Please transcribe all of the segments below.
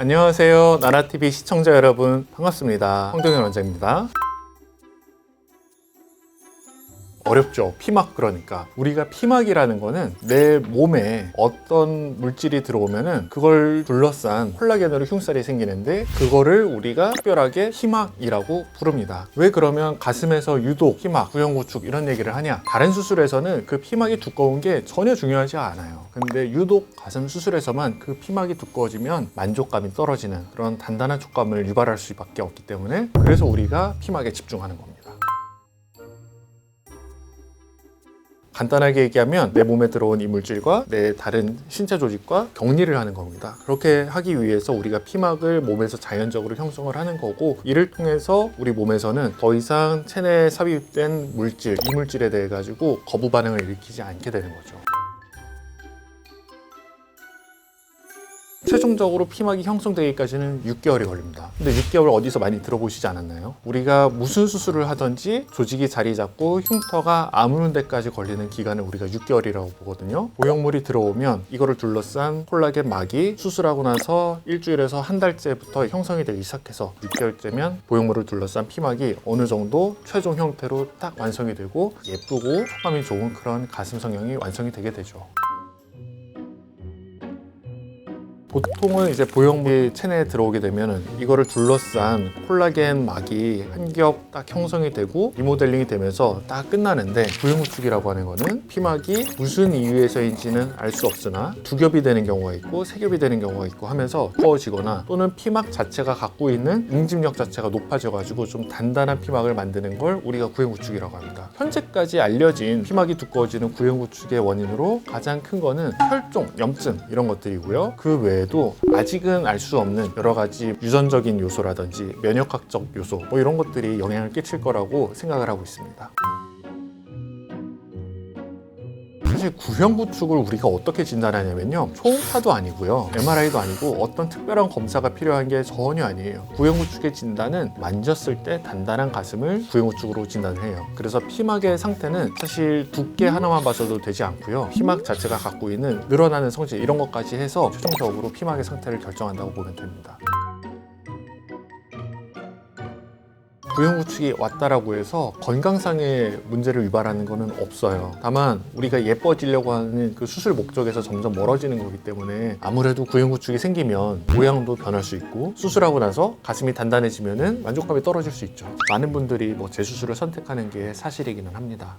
안녕하세요. 나라TV 시청자 여러분 반갑습니다. 황동현 원장입니다. 어렵죠. 피막. 그러니까 우리가 피막이라는 거는 내 몸에 어떤 물질이 들어오면은 그걸 둘러싼 콜라겐으로 흉살이 생기는데 그거를 우리가 특별하게 피막이라고 부릅니다. 왜 그러면 가슴에서 유독 피막, 구형구축 이런 얘기를 하냐? 다른 수술에서는 그 피막이 두꺼운 게 전혀 중요하지 않아요. 근데 유독 가슴 수술에서만 그 피막이 두꺼워지면 만족감이 떨어지는 그런 단단한 촉감을 유발할 수밖에 없기 때문에 그래서 우리가 피막에 집중하는 겁니다. 간단하게 얘기하면 내 몸에 들어온 이물질과 내 다른 신체 조직과 격리를 하는 겁니다. 그렇게 하기 위해서 우리가 피막을 몸에서 자연적으로 형성을 하는 거고, 이를 통해서 우리 몸에서는 더 이상 체내에 삽입된 물질, 이물질에 대해 가지고 거부 반응을 일으키지 않게 되는 거죠. 최종적으로 피막이 형성되기까지는 6개월이 걸립니다. 근데 6개월 어디서 많이 들어보시지 않았나요? 우리가 무슨 수술을 하든지 조직이 자리 잡고 흉터가 아무는 데까지 걸리는 기간을 우리가 6개월이라고 보거든요. 보형물이 들어오면 이거를 둘러싼 콜라겐 막이 수술하고 나서 일주일에서 한 달째부터 형성이 되기 시작해서 6개월째면 보형물을 둘러싼 피막이 어느 정도 최종 형태로 딱 완성이 되고 예쁘고 촉감이 좋은 그런 가슴 성형이 완성이 되게 되죠. 보통은 이제 보형물이 체내에 들어오게 되면은 이거를 둘러싼 콜라겐 막이 한 겹 딱 형성이 되고 리모델링이 되면서 딱 끝나는데, 구형구축이라고 하는 거는 피막이 무슨 이유에서인지는 알 수 없으나 두 겹이 되는 경우가 있고 세 겹이 되는 경우가 있고 하면서 두꺼워지거나 또는 피막 자체가 갖고 있는 응집력 자체가 높아져 가지고 좀 단단한 피막을 만드는 걸 우리가 구형구축이라고 합니다. 현재까지 알려진 피막이 두꺼워지는 구형구축의 원인으로 가장 큰 거는 혈종, 염증 이런 것들이고요. 그 외에도 아직은 알 수 없는 여러 가지 유전적인 요소라든지 면역학적 요소 뭐 이런 것들이 영향을 끼칠 거라고 생각을 하고 있습니다. 사실 구형구축을 우리가 어떻게 진단하냐면요, 초음파도 아니고요, MRI도 아니고 어떤 특별한 검사가 필요한 게 전혀 아니에요. 구형구축의 진단은 만졌을 때 단단한 가슴을 구형구축으로 진단을 해요. 그래서 피막의 상태는 사실 두께 하나만 봐서도 되지 않고요, 피막 자체가 갖고 있는 늘어나는 성질 이런 것까지 해서 최종적으로 피막의 상태를 결정한다고 보면 됩니다. 구형구축이 왔다라고 해서 건강상의 문제를 유발하는 것은 없어요. 다만 우리가 예뻐지려고 하는 그 수술 목적에서 점점 멀어지는 거기 때문에 아무래도 구형구축이 생기면 모양도 변할 수 있고 수술하고 나서 가슴이 단단해지면 만족감이 떨어질 수 있죠. 많은 분들이 재수술을 선택하는 게 사실이기는 합니다.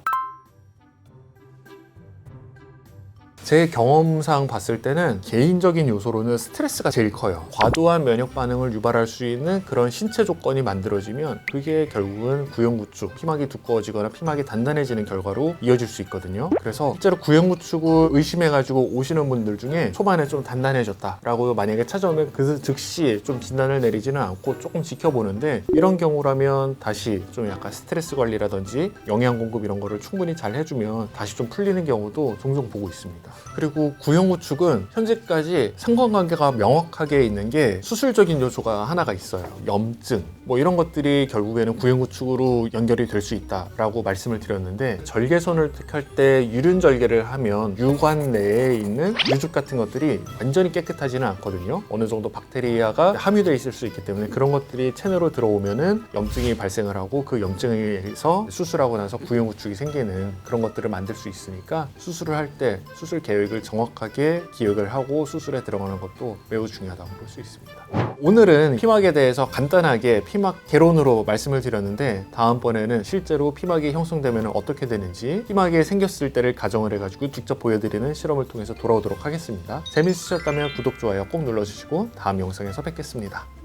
제 경험상 봤을 때는 개인적인 요소로는 스트레스가 제일 커요. 과도한 면역 반응을 유발할 수 있는 그런 신체 조건이 만들어지면 그게 결국은 구형구축, 피막이 두꺼워지거나 피막이 단단해지는 결과로 이어질 수 있거든요. 그래서 실제로 구형구축을 의심해가지고 오시는 분들 중에 초반에 좀 단단해졌다라고 만약에 찾아오면 그 즉시 좀 진단을 내리지는 않고 조금 지켜보는데, 이런 경우라면 다시 좀 약간 스트레스 관리라든지 영양 공급 이런 거를 충분히 잘 해주면 다시 좀 풀리는 경우도 종종 보고 있습니다. 그리고 구형구축은 현재까지 상관관계가 명확하게 있는 게 수술적인 요소가 하나가 있어요. 염증 이런 것들이 결국에는 구형구축으로 연결이 될 수 있다라고 말씀을 드렸는데, 절개선을 택할 때 유륜절개를 하면 유관 내에 있는 유죽 같은 것들이 완전히 깨끗하지는 않거든요. 어느 정도 박테리아가 함유되어 있을 수 있기 때문에 그런 것들이 체내로 들어오면은 염증이 발생을 하고 그 염증에 의해서 수술하고 나서 구형구축이 생기는 그런 것들을 만들 수 있으니까 수술을 할 때 수술 계획을 정확하게 기획을 하고 수술에 들어가는 것도 매우 중요하다고 볼 수 있습니다. 오늘은 피막에 대해서 간단하게 피막 개론으로 말씀을 드렸는데, 다음번에는 실제로 피막이 형성되면 어떻게 되는지, 피막이 생겼을 때를 가정을 해가지고 직접 보여드리는 실험을 통해서 돌아오도록 하겠습니다. 재밌으셨다면 구독, 좋아요 꼭 눌러주시고 다음 영상에서 뵙겠습니다.